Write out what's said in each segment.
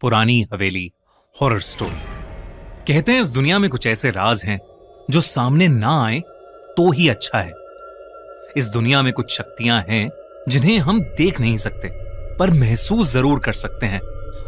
पुरानी हवेली horror story. कहते हैं इस दुनिया में कुछ ऐसे राज हैं जो सामने ना आए तो ही अच्छा है। इस दुनिया में कुछ शक्तियां हैं जिन्हें हम देख नहीं सकते पर महसूस जरूर कर सकते हैं।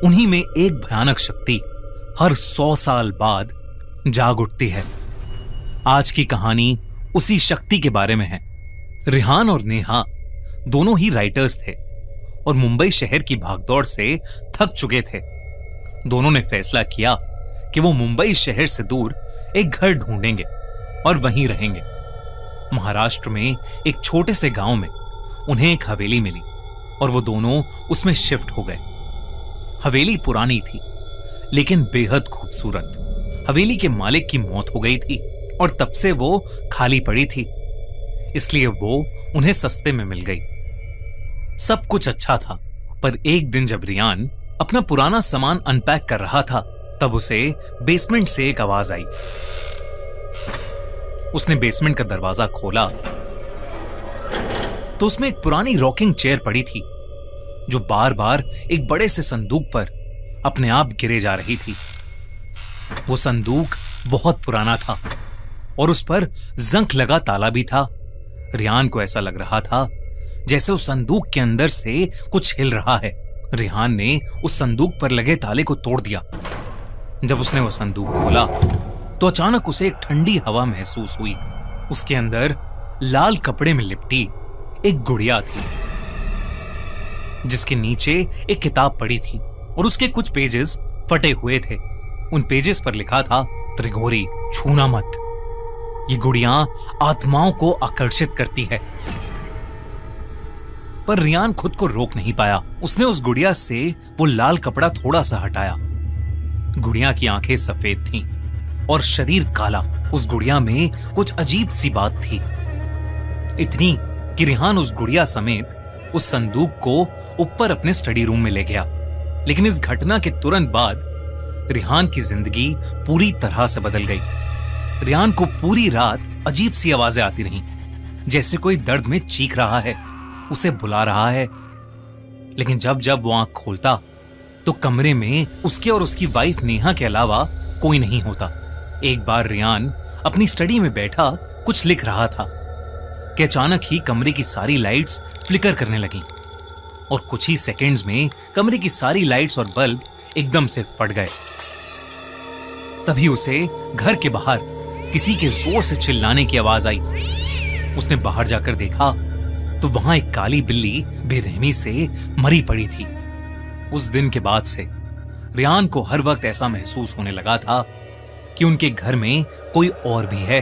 उन्हीं में एक भयानक शक्ति हर 100 साल बाद जाग उठती है। आज की कहानी उसी शक्ति के बारे में है। रिहान और नेहा दोनों ही राइटर्स थे और मुंबई शहर की भागदौड़ से थक चुके थे। दोनों ने फैसला किया कि वो मुंबई शहर से दूर एक घर ढूंढेंगे और वहीं रहेंगे। महाराष्ट्र में एक छोटे से गांव में उन्हें एक हवेली मिली और वो दोनों उसमें शिफ्ट हो गए। हवेली पुरानी थी लेकिन बेहद खूबसूरत। हवेली के मालिक की मौत हो गई थी और तब से वो खाली पड़ी थी, इसलिए वो उन्हें सस्ते में मिल गई। सब कुछ अच्छा था, पर एक दिन जब रियान अपना पुराना सामान अनपैक कर रहा था तब उसे बेसमेंट से एक आवाज आई। उसने बेसमेंट का दरवाजा खोला तो उसमें एक पुरानी रॉकिंग चेयर पड़ी थी जो बार बार एक बड़े से संदूक पर अपने आप गिरे जा रही थी। वो संदूक बहुत पुराना था और उस पर जंग लगा ताला भी था। रियान को ऐसा लग रहा था जैसे उस संदूक के अंदर से कुछ हिल रहा है। रिहान ने उस संदूक पर लगे ताले को तोड़ दिया। जब उसने वो संदूक खोला तो अचानक उसे एक ठंडी हवा महसूस हुई। उसके अंदर लाल कपड़े में लिपटी एक गुड़िया थी जिसके नीचे एक किताब पड़ी थी और उसके कुछ पेजेस फटे हुए थे। उन पेजेस पर लिखा था, त्रिगोरी, छूना मत। ये गुड़िया आत्माओं को आकर्षित करती है। पर रियान खुद को रोक नहीं पाया। उसने उस गुड़िया से वो लाल कपड़ा थोड़ा सा हटाया। गुड़िया की आंखें सफेद थीं और शरीर काला। उस गुड़िया में कुछ अजीब सी बात थी, इतनी कि रिहान उस गुड़िया समेत उस संदूक को ऊपर अपने स्टडी रूम में ले गया। लेकिन इस घटना के तुरंत बाद रिहान की जिंदगी पूरी तरह से बदल गई। रिहान को पूरी रात अजीब सी आवाजें आती रहीं, जैसे कोई दर्द में चीख रहा है, उसे बुला रहा है। लेकिन जब जब वो आंख खोलता तो कमरे में उसके और उसकी वाइफ नेहा के अलावा कोई नहीं होता। एक बार रियान अपनी स्टडी में बैठा कुछ लिख रहा था कि अचानक ही कमरे की सारी लाइट्स फ्लिकर करने लगीं और कुछ ही सेकंड्स में कमरे की सारी लाइट्स और बल्ब एकदम से फट गए। तभी उसे घर के बाहर किसी के जोर से चिल्लाने की आवाज आई। उसने बाहर जाकर देखा तो वहां एक काली बिल्ली बेरहमी से मरी पड़ी थी। उस दिन के बाद से रियान को हर वक्त ऐसा महसूस होने लगा था कि उनके घर में कोई और भी है।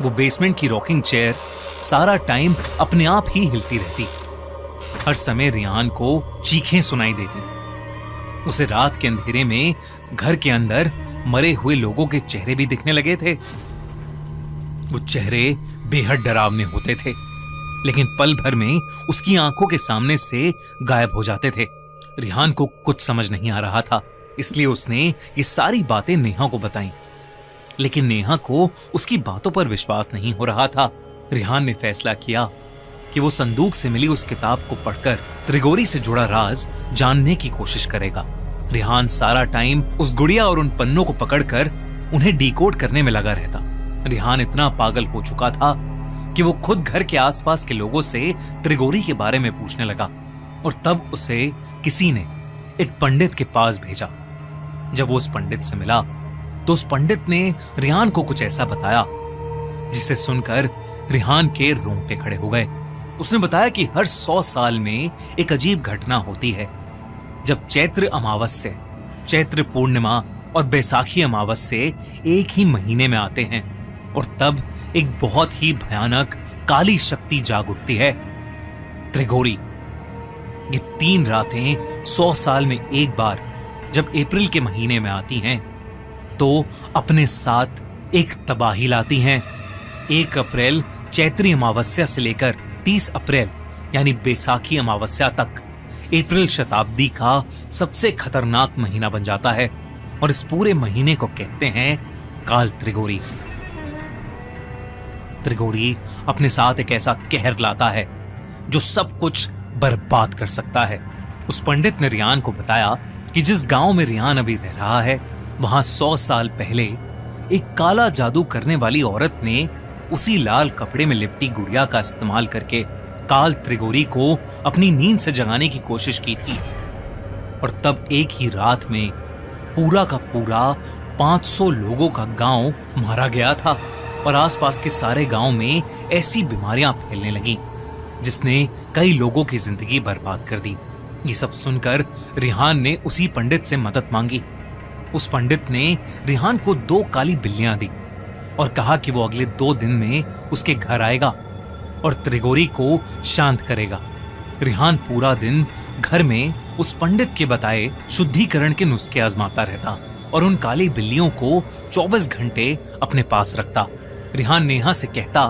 वो बेसमेंट की रॉकिंग चेयर सारा टाइम अपने आप ही हिलती रहती। हर समय रियान को चीखें सुनाई देती। उसे रात के अंधेरे में घर के अंदर मरे हुए लोगों के चेहरे भी दिखने लगे थे। वो चेहरे बेहद डरावने होते थे, लेकिन पल भर में उसकी आंखों के सामने से गायब हो जाते थे। रिहान को कुछ समझ नहीं आ रहा था, इसलिए उसने ये सारी बातें नेहा को बताईं। लेकिन नेहा को उसकी बातों पर विश्वास नहीं हो रहा था। रिहान ने फैसला किया कि वो संदूक से मिली उस किताब को पढ़कर त्रिगोरी से जुड़ा राज जानने की कोशिश करेगा। रिहान सारा टाइम उस गुड़िया और उन पन्नों को पकड़कर उन्हें डिकोड करने में लगा रहता। रिहान इतना पागल हो चुका था कि वो खुद घर के आसपास के लोगों से त्रिगोरी के बारे में पूछने लगा और तब उसे किसी ने एक पंडित के पास भेजा। जब वो उस पंडित से मिला तो उस पंडित ने रिहान को कुछ ऐसा बताया जिसे सुनकर रिहान के रोंगटे खड़े हो गए। उसने बताया कि हर 100 साल में एक अजीब घटना होती है जब चैत्र अमावस्या, चैत्र पूर्णिमा और बैसाखी अमावस्या एक ही महीने में आते हैं और तब एक बहुत ही भयानक काली शक्ति जाग उठती है, त्रिगोरी। ये 3 रातें 100 साल में एक बार जब अप्रैल के महीने में आती हैं तो अपने साथ एक तबाही लाती हैं। 1 अप्रैल चैत्री अमावस्या से लेकर 30 अप्रैल यानी बैसाखी अमावस्या तक अप्रैल शताब्दी का सबसे खतरनाक महीना बन जाता है और इस पूरे महीने को कहते हैं काल त्रिगोरी। त्रिगोरी अपने साथ एक ऐसा कहर लाता है जो सब कुछ बर्बाद कर सकता है। उस पंडित ने रियान को बताया कि जिस गांव में रिहान अभी रह रहा है, वहां 100 साल पहले एक काला जादू करने वाली औरत ने उसी लाल कपड़े में लिपटी गुड़िया का इस्तेमाल करके काल त्रिगोरी को अपनी नींद से जगाने की कोशिश की थी। और तब एक ही रात में पूरा का पूरा 500 लोगों का गांव मारा गया था और आसपास के सारे गांव में ऐसी बीमारियां फैलने लगीं जिसने कई लोगों की जिंदगी बर्बाद कर दी। ये सब सुनकर रिहान ने उसी पंडित से मदद मांगी। उस पंडित ने रिहान को 2 काली बिल्लियां दी और कहा कि वो अगले 2 दिन में उसके घर आएगा और त्रिगोरी को शांत करेगा। रिहान पूरा दिन घर में उस पंडित के बताए शुद्धिकरण के नुस्खे आजमाता रहता और उन काली बिल्लियों को 24 घंटे अपने पास रखता। रिहान नेहा से कहता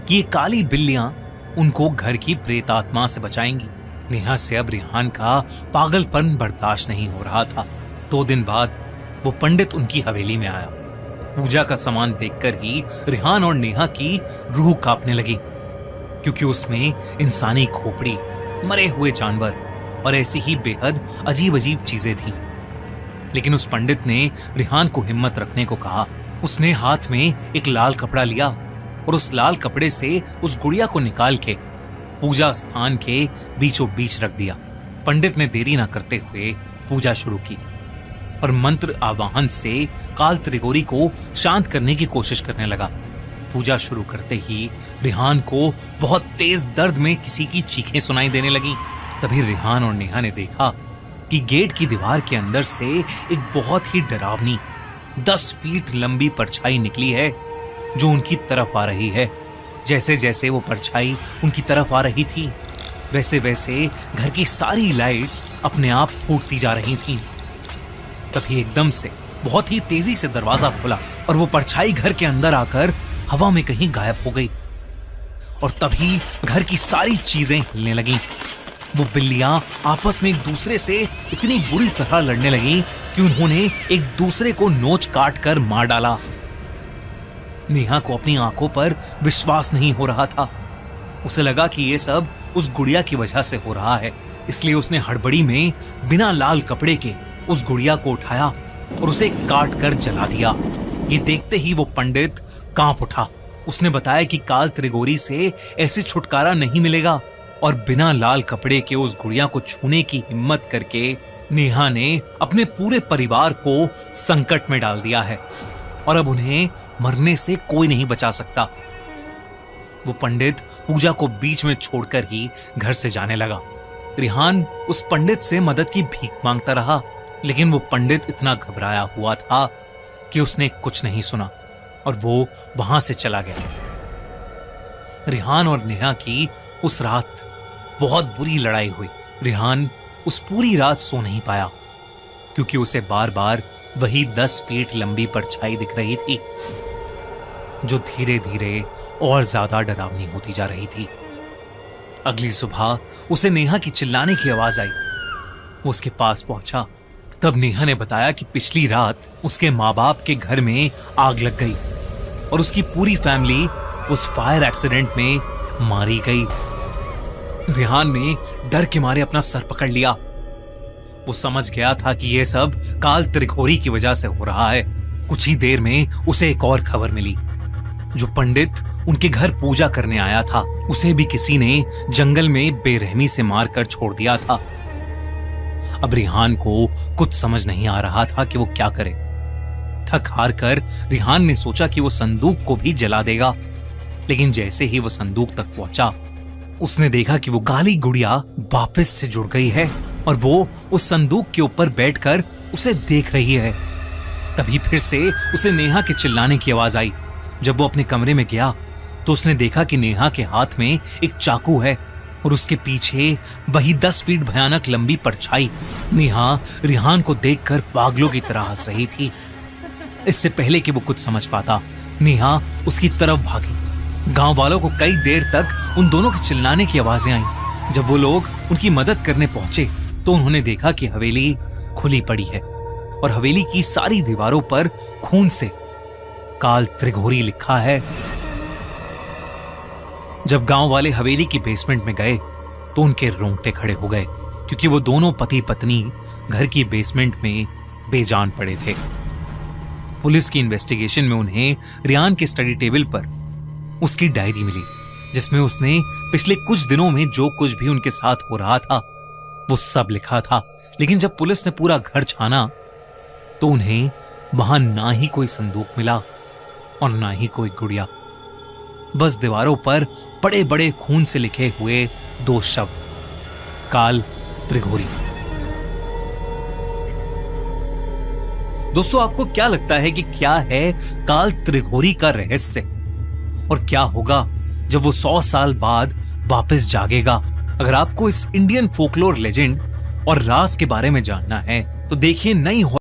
कि ये काली बिल्लियां उनको घर की प्रेत आत्मा से बचाएंगी। नेहा से अब रिहान का पागलपन बर्दाश्त नहीं हो रहा था। 2 दिन बाद वो पंडित उनकी हवेली में आया। पूजा का सामान देखकर ही रिहान और नेहा की रूह कांपने लगी, क्योंकि उसमें इंसानी खोपड़ी, मरे हुए जानवर और ऐसी ही बेहद अजीब अजीब चीजें थीं। लेकिन उस पंडित ने रिहान को हिम्मत रखने को कहा। उसने हाथ में एक लाल कपड़ा लिया और उस लाल कपड़े से उस गुड़िया को निकाल के पूजा स्थान के बीचों बीच रख दिया। पंडित ने देरी न करते हुए पूजा शुरू की और मंत्र आवाहन से काल त्रिगोरी को शांत करने की कोशिश करने लगा। पूजा शुरू करते ही रिहान को बहुत तेज दर्द में किसी की चीखें सुनाई देने लगी। तभी रिहान और नेहा ने देखा कि गेट की दीवार के अंदर से एक बहुत ही डरावनी 10 फीट लंबी परछाई निकली है जो उनकी तरफ आ रही है। जैसे जैसे वो परछाई उनकी तरफ आ रही थी, वैसे वैसे घर की सारी लाइट्स अपने आप फूटती जा रही थीं। तभी एकदम से बहुत ही तेजी से दरवाजा खुला और वो परछाई घर के अंदर आकर हवा में कहीं गायब हो गई। और तभी घर की सारी चीजें हिलने लगीं। वो बिल्लियां आपस में एक दूसरे से इतनी बुरी तरह लड़ने लगीं कि उन्होंने एक दूसरे को नोच काट कर मार डाला। नेहा को अपनी आंखों पर विश्वास नहीं हो रहा था। उसे लगा कि ये सब उस गुड़िया की वजह से हो रहा है, इसलिए उसने हड़बड़ी में बिना लाल कपड़े के उस गुड़िया को उठाया और उसे काट कर जला दिया। ये देखते ही वो पंडित कांप उठा। उसने बताया कि काल त्रिगोरी से ऐसे छुटकारा नहीं मिलेगा और बिना लाल कपड़े के उस गुड़िया को छूने की हिम्मत करके नेहा ने अपने पूरे परिवार को संकट में डाल दिया है और अब उन्हें मरने से कोई नहीं बचा सकता। वो पंडित पूजा को बीच में छोड़कर ही घर से जाने लगा। रिहान उस पंडित से मदद की भीख मांगता रहा, लेकिन वो पंडित इतना घबराया हुआ था कि उसने कुछ नहीं सुना और वो वहां से चला गया। रिहान और नेहा की उस रात बहुत बुरी लड़ाई हुई। रिहान उस पूरी रात सो नहीं पाया क्योंकि उसे बार बार वही 10 फीट लंबी परछाई दिख रही थी जो धीरे धीरे और ज्यादा डरावनी होती जा रही थी। अगली सुबह उसे नेहा की चिल्लाने की आवाज आई। वो उसके पास पहुंचा। तब नेहा ने बताया कि पिछली रात उसके माँ बाप के घर में आग लग गई और उसकी पूरी फैमिली उस फायर एक्सीडेंट में मारी गई। रिहान ने डर के मारे अपना सर पकड़ लिया। वो समझ गया था कि यह सब काल त्रिगोरी की वजह से हो रहा है। कुछ ही देर में उसे एक और खबर मिली। जो पंडित उनके घर पूजा करने आया था, उसे भी किसी ने जंगल में बेरहमी से मारकर छोड़ दिया था। अब रिहान को कुछ समझ नहीं आ रहा था कि वो क्या करे। थक हार कर रिहान ने सोचा कि वो संदूक को भी जला देगा, लेकिन जैसे ही वो संदूक तक पहुंचा, उसने देखा कि वो काली गुड़िया वापस से जुड़ गई है और वो उस संदूक के ऊपर बैठकर उसे देख रही है। तभी फिर से उसे नेहा के चिल्लाने की आवाज आई। जब वो अपने कमरे में गया तो उसने देखा कि नेहा के हाथ में एक चाकू है और उसके पीछे वही 10 फीट भयानक लंबी परछाई। नेहा रिहान को देखकर पागलों की तरह हंस रही थी। इससे पहले कि वो कुछ समझ पाता, नेहा उसकी तरफ भागी। गांव वालों को कई देर तक उन दोनों के चिल्लाने की आवाजें आईं। जब वो लोग उनकी मदद करने पहुंचे तो उन्होंने देखा कि हवेली खुली पड़ी है और हवेली की सारी दीवारों पर खून से काल त्रिगोरी लिखा है। जब गांव वाले हवेली की बेसमेंट में गए तो उनके रोंगटे खड़े हो गए, क्योंकि वो दोनों पति पत्नी घर की बेसमेंट में बेजान पड़े थे। पुलिस की इन्वेस्टिगेशन में उन्हें रियान के स्टडी टेबल पर उसकी डायरी मिली, जिसमें उसने पिछले कुछ दिनों में जो कुछ भी उनके साथ हो रहा था वो सब लिखा था। लेकिन जब पुलिस ने पूरा घर छाना तो उन्हें वहां ना ही कोई संदूक मिला और ना ही कोई गुड़िया। बस दीवारों पर बड़े बड़े खून से लिखे हुए 2 शब्द, काल त्रिघोरी। दोस्तों, आपको क्या लगता है कि क्या है काल त्रिघोरी का रहस्य, और क्या होगा जब वो 100 साल बाद वापस जागेगा? अगर आपको इस इंडियन फोकलोर लेजेंड और राज के बारे में जानना है तो देखिए नई